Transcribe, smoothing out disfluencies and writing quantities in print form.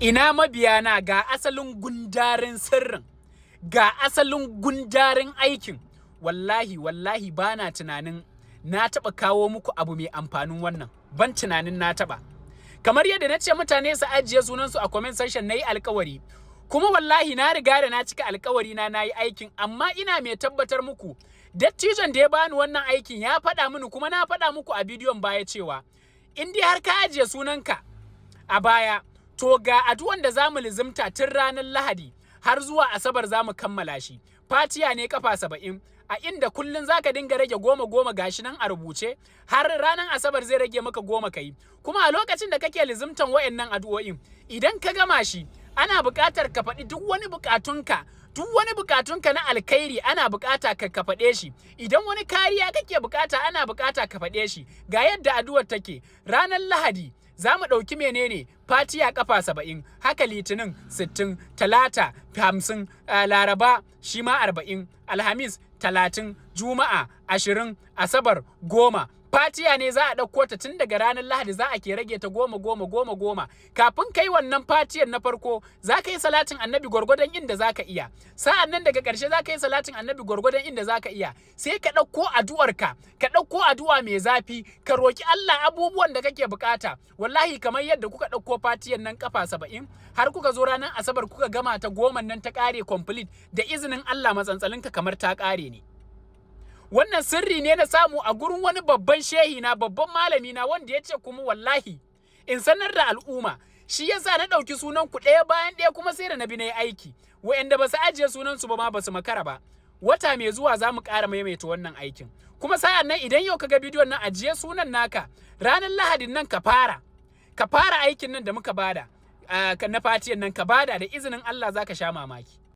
Ina mabiyana ga asalin gundarin sirrin, ga asalin gundarin aikin. Wallahi bana tunanin na taɓa kawo muku abu mai amfanin wannan. Ban tunanin na taɓa. Kamar yadda na ce mutane su ajiye sunansu a comment section na yi alkawari. Kuma wallahi na riga da na cika alkawari na yi aikin, amma ina mai tabbatar muku dattijon da ya bani wannan aikin ya faɗa mini, kuma na faɗa muku a bidiyon baya cewa in dai har ka ajiye sunanka a baya, to ga addu'an da zamu lizimta tun ranar Lahadi har zuwa Asabar zamu kammala shi. Fatiya ne kafa 70, a inda kullun zaka dinga rage 10 gashi nan a rubuce, har ranar Asabar zai rage maka 10 kai. Kuma a lokacin da kake lizimtan wayannan addu'o'in, idan ka gama shi, ana buƙatar ka faɗi duk wani buƙatunka na alkhairi, ana buƙata ka faɗe shi. Idan wani kariya kake buƙata, ana buƙata ka faɗe shi. Ga yadda addu'ar take. Ranar Lahadi za mu ɗauki menene? Fatiya kafa 70, haka Litinin 60, Talata 50, Laraba shi ma 40, Alhamis 30, Juma'a 20, Asabar 10. Fatiya ne za a ɗauko ta tun daga ranar Lahadi, za a ke rage ta 10. Kafin kai wannan fatiyar na farko, za ka yi salatin annabi gwargwadon inda za ka iya. Sa'an nan daga ƙarshe za ka yi salatin annabi gwargwadon inda za ka iya. Sai ka ɗauko addu'arka, ka ɗauko addu'a mai zafi, ka roki Allah abubuwan da kake bukata. Wallahi kamar yadda kuka ɗauko fatiyar nan kafa 70, har kuka zo ranar Asabar kuka gama ta 10 nan ta ƙare complete, da izinin Allah matsantsalinka kamar ta ƙare ne. Wannan sirri ne na samu a gurin wani babban shehi na, babban malami na, wanda ya ce kuma wallahi in sanar da al'umma. Shi yasa na ɗauki sunan ku ɗaya bayan ɗaya, kuma sai da na bi na yi aiki. Wa'anda ba su ajiye sunansu ba ma ba su makara ba. Wata mai zuwa za mu ƙara maimaita wannan aikin. Kuma sa'an nan idan yau ka ga bidiyon nan, ajiye sunan naka. Ranar Lahadin nan ka fara aikin nan da muka bada na fatiyan nan, ka bada, da izinin Allah za ka sha mamaki.